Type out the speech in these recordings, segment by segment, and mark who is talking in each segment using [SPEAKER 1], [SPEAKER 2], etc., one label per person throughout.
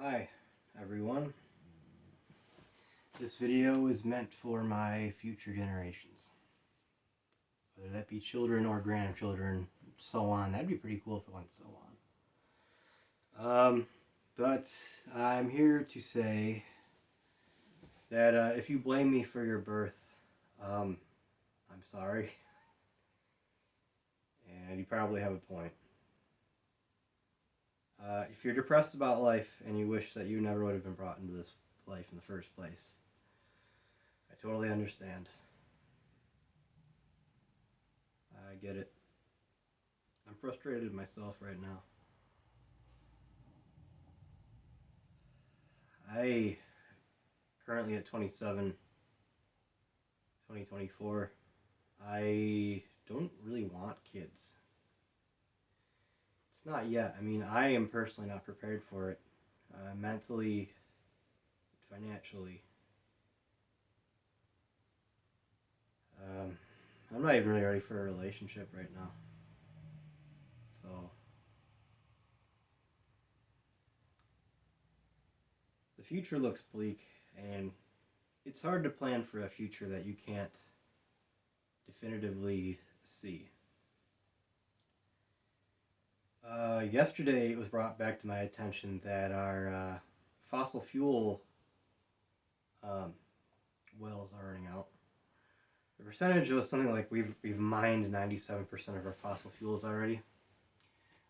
[SPEAKER 1] Hi, everyone. This video is meant for my future generations. Whether that be children or grandchildren, so on. That'd be pretty cool if it went so on. But I'm here to say that if you blame me for your birth, I'm sorry. And you probably have a point. If you're depressed about life and you wish that you never would have been brought into this life in the first place, I totally understand. I get it. I'm frustrated myself right now. I currently at 27, 2024, I don't really want kids. It's not yet. I mean, I am personally not prepared for it. Mentally, financially. I'm not even really ready for a relationship right now. So, the future looks bleak, and it's hard to plan for a future that you can't definitively see. Yesterday it was brought back to my attention that our fossil fuel wells are running out. The percentage was something like we've mined 97% of our fossil fuels already.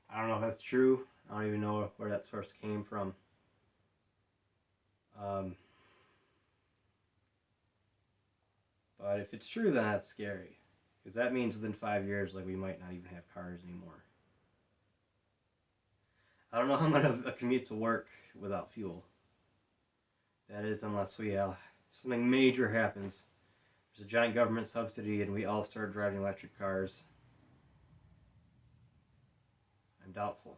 [SPEAKER 1] I don't know if that's true. I don't even know where that source came from. But if it's true, then that's scary, because that means within 5 years, like, we might not even have cars anymore. I don't know how I'm gonna commute to work without fuel. That is, unless we something major happens. There's a giant government subsidy, and we all start driving electric cars. I'm doubtful.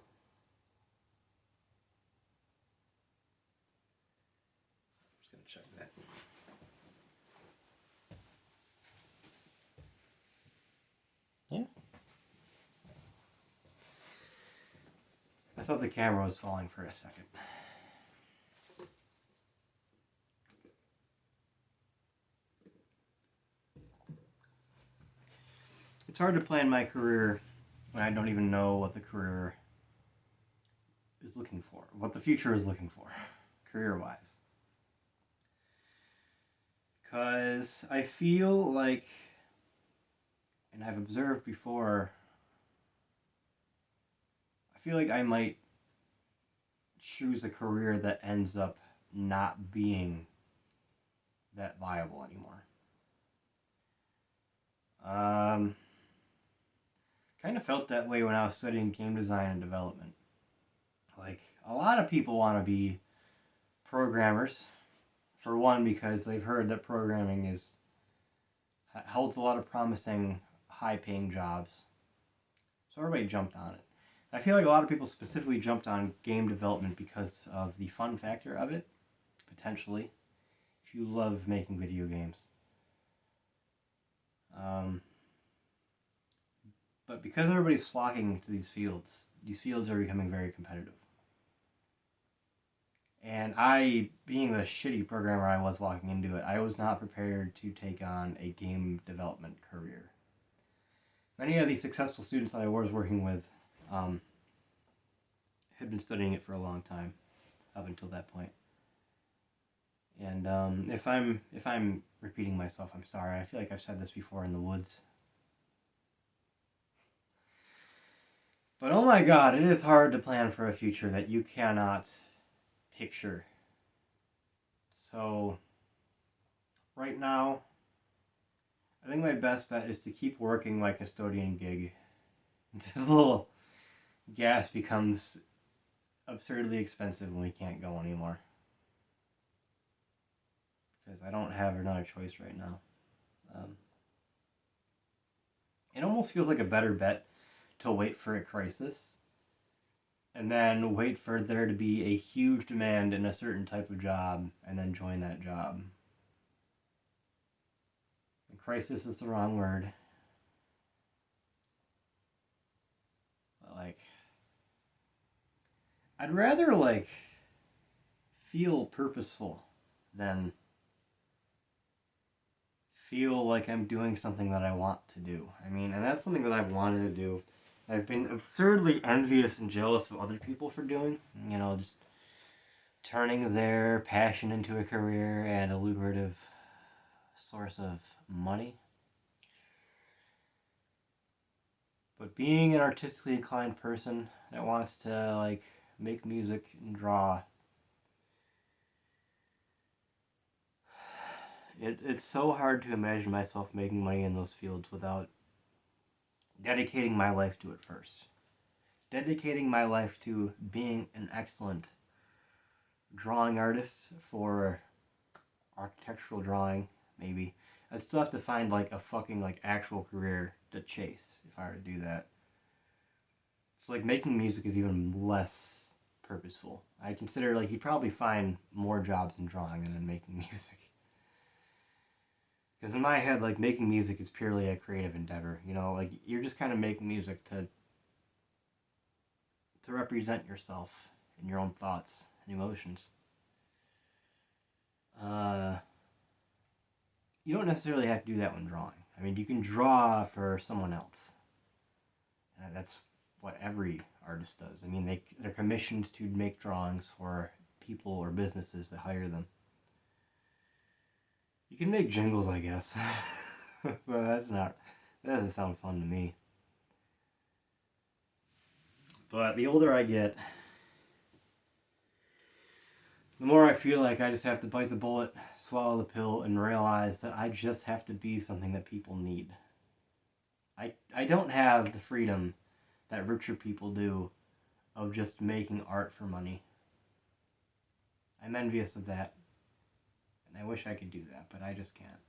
[SPEAKER 1] I'm just gonna check that. Yeah. I thought the camera was falling for a second. It's hard to plan my career when I don't even know what the career is looking for, what the future is looking for, career-wise. Because I feel like, and I've observed before, I feel like I might choose a career that ends up not being that viable anymore. Kind of felt that way when I was studying game design and development. Like, a lot of people want to be programmers, for one, because they've heard that programming holds a lot of promising, high-paying jobs. So everybody jumped on it. I feel like a lot of people specifically jumped on game development because of the fun factor of it, potentially, if you love making video games. But because everybody's flocking to these fields are becoming very competitive. And I, being the shitty programmer I was walking into it, I was not prepared to take on a game development career. Many of the successful students that I was working with had been studying it for a long time, up until that point. And if I'm repeating myself, I'm sorry. I feel like I've said this before in the woods. But oh my god, it is hard to plan for a future that you cannot picture. So, right now, I think my best bet is to keep working my custodian gig until gas becomes absurdly expensive and we can't go anymore. Because I don't have another choice right now. It almost feels like a better bet to wait for a crisis and then wait for there to be a huge demand in a certain type of job and then join that job. And crisis is the wrong word. But, like, I'd rather, like, feel purposeful than feel like I'm doing something that I want to do. I mean, and that's something that I've wanted to do. I've been absurdly envious and jealous of other people for doing. Just turning their passion into a career and a lucrative source of money. But being an artistically inclined person that wants to make music and draw, it's so hard to imagine myself making money in those fields without dedicating my life to it first. Dedicating my life to being an excellent drawing artist for architectural drawing, maybe. I'd still have to find a fucking actual career to chase if I were to do that. So making music is even less purposeful. I consider you'd probably find more jobs in drawing than in making music. Because in my head, making music is purely a creative endeavor. You're just kind of making music to represent yourself and your own thoughts and emotions. You don't necessarily have to do that when drawing. I mean, you can draw for someone else. And that's what every artist does. I mean, they're commissioned to make drawings for people or businesses that hire them. You can make jingles, I guess. But that doesn't sound fun to me. But the older I get, the more I feel like I just have to bite the bullet, swallow the pill, and realize that I just have to be something that people need. I don't have the freedom that richer people do of just making art for money. I'm envious of that. And I wish I could do that, but I just can't.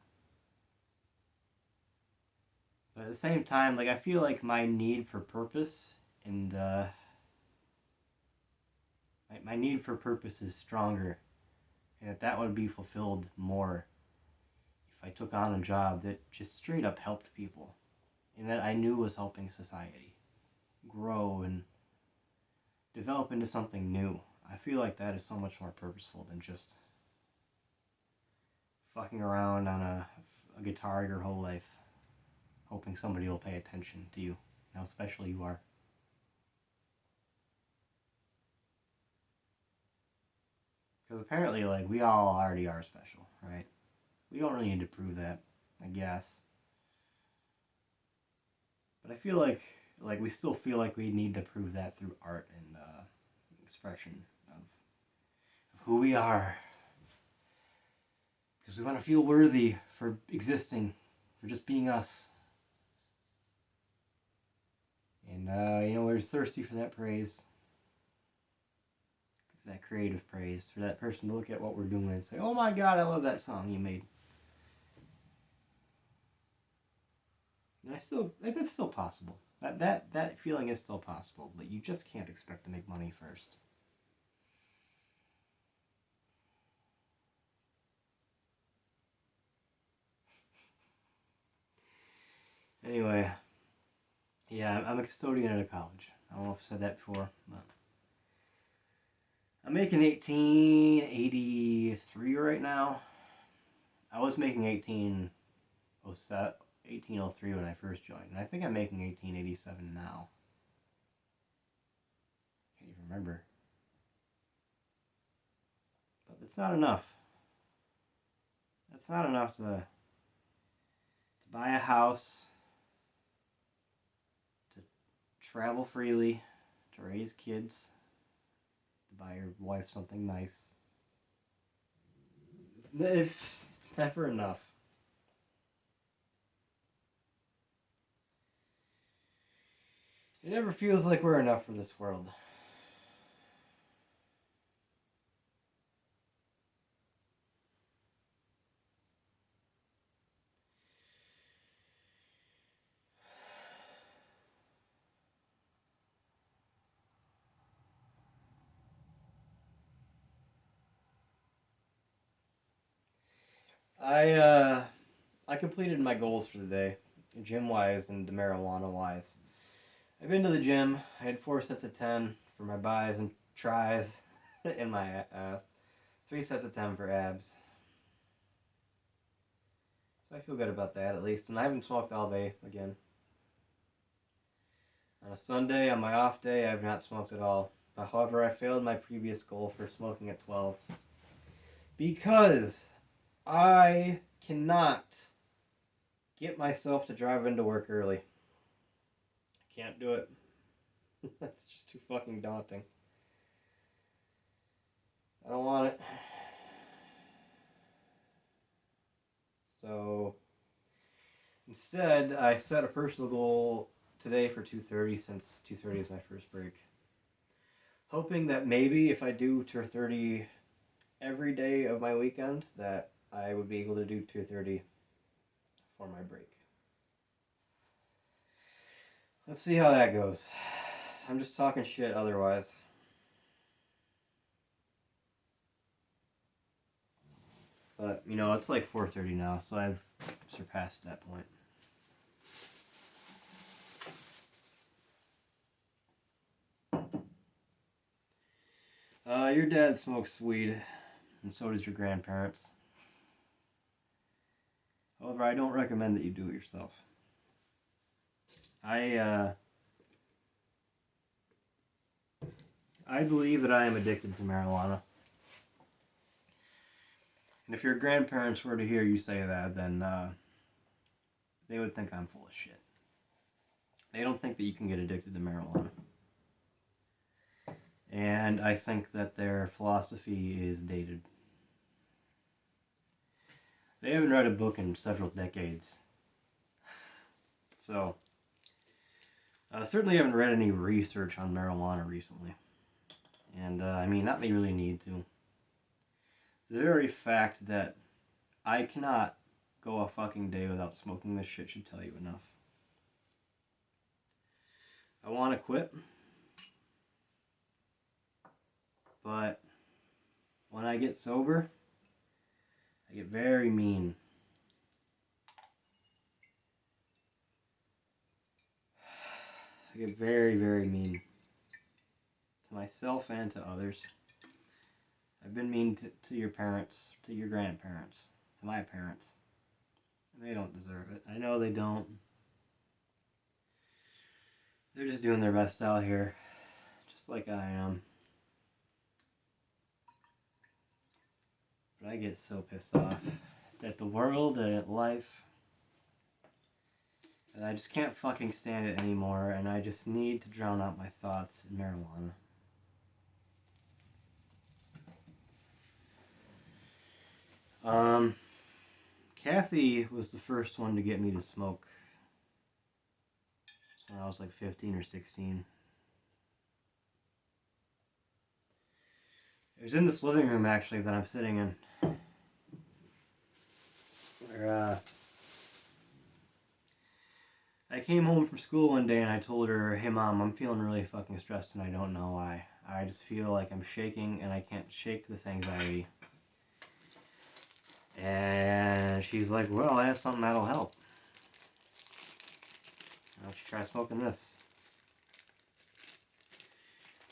[SPEAKER 1] But at the same time, I feel like my need for purpose and my need for purpose is stronger, and that would be fulfilled more if I took on a job that just straight up helped people, and that I knew was helping society grow and develop into something new. I feel like that is so much more purposeful than just fucking around on a guitar your whole life, hoping somebody will pay attention to you, how special you are. Because apparently, we all already are special, right? We don't really need to prove that, I guess. But I feel like we still feel like we need to prove that through art and expression of who we are. Because we want to feel worthy for existing, for just being us. And, we're thirsty for that praise. That creative praise, for that person to look at what we're doing and say, oh my god, I love that song you made. And that's still possible. That feeling is still possible, but you just can't expect to make money first. Anyway, yeah, I'm a custodian at a college. I don't know if I've said that before, but I'm making $18.83 right now. I was making $18.03 when I first joined, and I think I'm making $18.87 now. Can't even remember. But that's not enough. That's not enough to buy a house, to travel freely, to raise kids, to buy your wife something nice. It's never enough. It never feels like we're enough for this world. I completed my goals for the day, gym wise and marijuana wise. I've been to the gym. I had 4 sets of 10 for my bis and tris and my 3 sets of 10 for abs. So I feel good about that at least. And I haven't smoked all day again. On a Sunday, on my off day, I've not smoked at all. However, I failed my previous goal for smoking at 12. Because I cannot get myself to drive into work early. I can't do it. That's just too fucking daunting. I don't want it. So instead, I set a personal goal today for 2:30 since 2:30 is my first break. Hoping that maybe if I do 2:30 every day of my weekend, that I would be able to do 2:30 for my break. Let's see how that goes. I'm just talking shit otherwise. But, you know, it's like 4:30 now, so I've surpassed that point. Your dad smokes weed, and so does your grandparents. However, I don't recommend that you do it yourself. I believe that I am addicted to marijuana. And if your grandparents were to hear you say that, then they would think I'm full of shit. They don't think that you can get addicted to marijuana. And I think that their philosophy is dated. They haven't read a book in several decades. So, certainly haven't read any research on marijuana recently. And, I mean, not that you really need to. The very fact that I cannot go a fucking day without smoking this shit should tell you enough. I want to quit. But when I get sober, I get very mean. I get very, very mean. To myself and to others. I've been mean to your parents, to your grandparents, to my parents. And they don't deserve it. I know they don't. They're just doing their best out here. Just like I am. But I get so pissed off at the world and at life. And I just can't fucking stand it anymore. And I just need to drown out my thoughts in marijuana. Kathy was the first one to get me to smoke. So when I was like 15 or 16. It was in this living room actually that I'm sitting in. Where, I came home from school one day and I told her, "Hey Mom, I'm feeling really fucking stressed and I don't know why. I just feel like I'm shaking and I can't shake this anxiety." And she's like, "Well, I have something that'll help. Why don't you try smoking this?"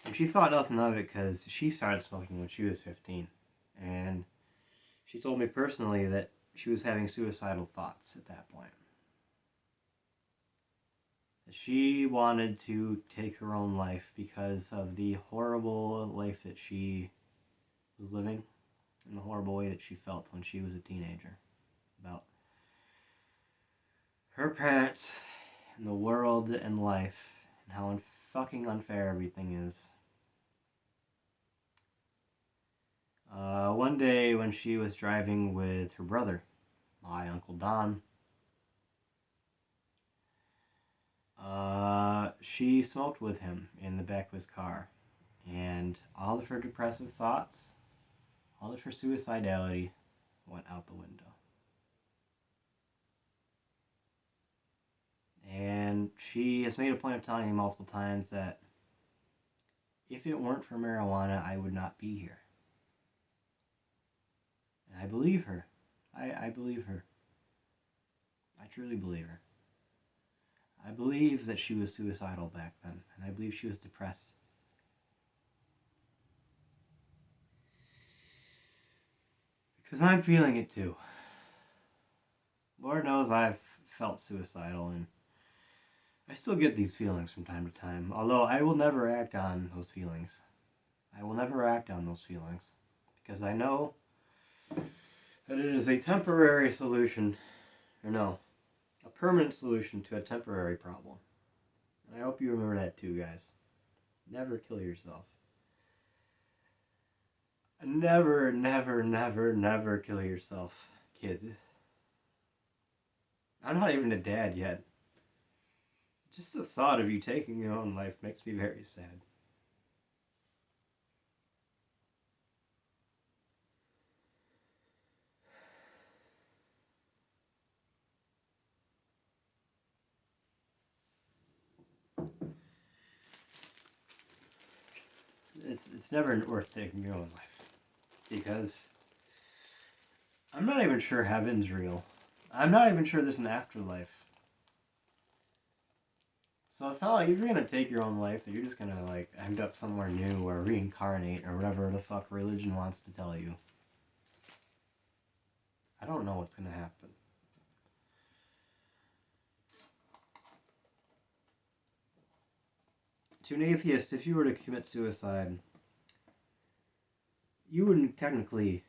[SPEAKER 1] And she thought nothing of it because she started smoking when she was 15. And she told me personally that she was having suicidal thoughts at that point. She wanted to take her own life because of the horrible life that she was living and the horrible way that she felt when she was a teenager about her parents and the world and life and how fucking unfair everything is. One day when she was driving with her brother, my Uncle Don, she smoked with him in the back of his car. And all of her depressive thoughts, all of her suicidality went out the window. And she has made a point of telling me multiple times that if it weren't for marijuana, I would not be here. And I believe her. I believe her. I truly believe her. I believe that she was suicidal back then, and I believe she was depressed. Because I'm feeling it too. Lord knows I've felt suicidal, and I still get these feelings from time to time. Although I will never act on those feelings. I will never act on those feelings. Because I know that it is a temporary solution, or no, a permanent solution to a temporary problem. And I hope you remember that too, guys. Never kill yourself. Never, never, never, never kill yourself, kids. I'm not even a dad yet. Just the thought of you taking your own life makes me very sad. It's never worth taking your own life. Because I'm not even sure heaven's real. I'm not even sure there's an afterlife. So it's not like if you're gonna take your own life that you're just gonna like end up somewhere new or reincarnate or whatever the fuck religion wants to tell you. I don't know what's gonna happen. To an atheist, if you were to commit suicide, you wouldn't technically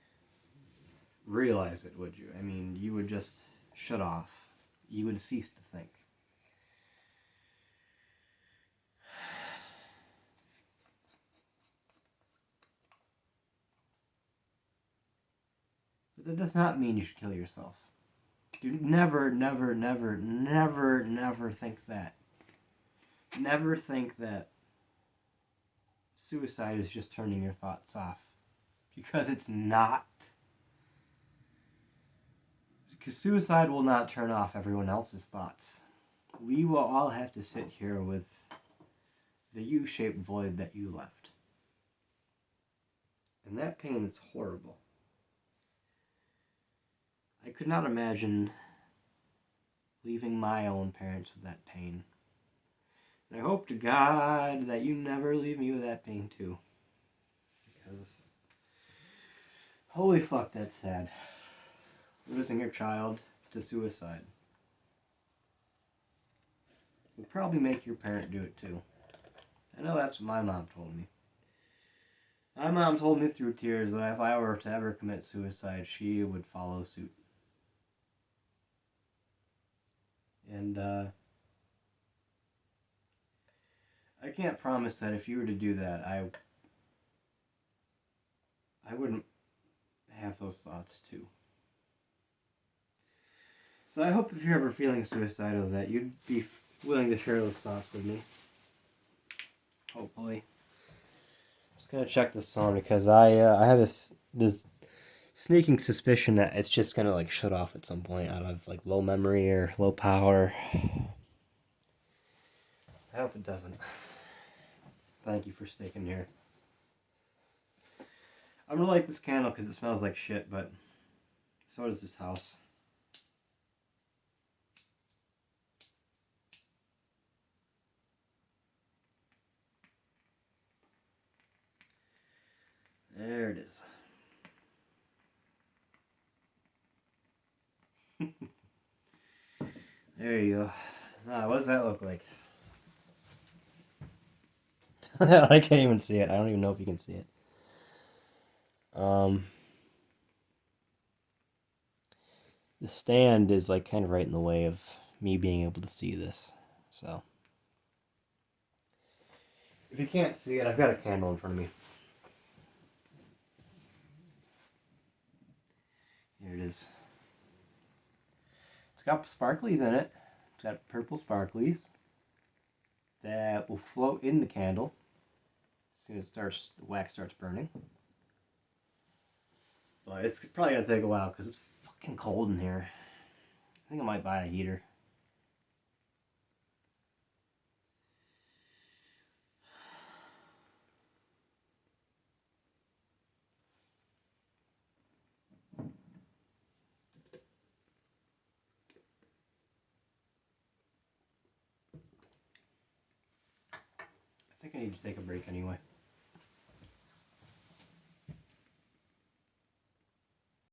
[SPEAKER 1] realize it, would you? I mean, you would just shut off. You would cease to think. But that does not mean you should kill yourself. Do never, never, never, never, never think that. Never think that suicide is just turning your thoughts off. Because it's not. Because suicide will not turn off everyone else's thoughts. We will all have to sit here with the U-shaped void that you left. And that pain is horrible. I could not imagine leaving my own parents with that pain. And I hope to God that you never leave me with that pain too. Because, holy fuck, that's sad. Losing your child to suicide would probably make your parent do it too. I know that's what my mom told me. My mom told me through tears that if I were to ever commit suicide, she would follow suit. And I can't promise that if you were to do that, I wouldn't have those thoughts too. So I hope if you're ever feeling suicidal that you'd be willing to share those thoughts with me. Hopefully. I'm just gonna check the sound because I have this sneaking suspicion that it's just gonna like shut off at some point out of like low memory or low power. I hope it doesn't. Thank you for sticking here. I'm gonna light this candle because it smells like shit, but so does this house. There it is. There you go. Ah, what does that look like? I can't even see it. I don't even know if you can see it. The stand is like kind of right in the way of me being able to see this. So if you can't see it, I've got a candle in front of me. Here it is. It's got sparklies in it. It's got purple sparklies that will float in the candle as soon as the wax starts burning. But it's probably gonna take a while because it's fucking cold in here. I think I might buy a heater. I think I need to take a break anyway.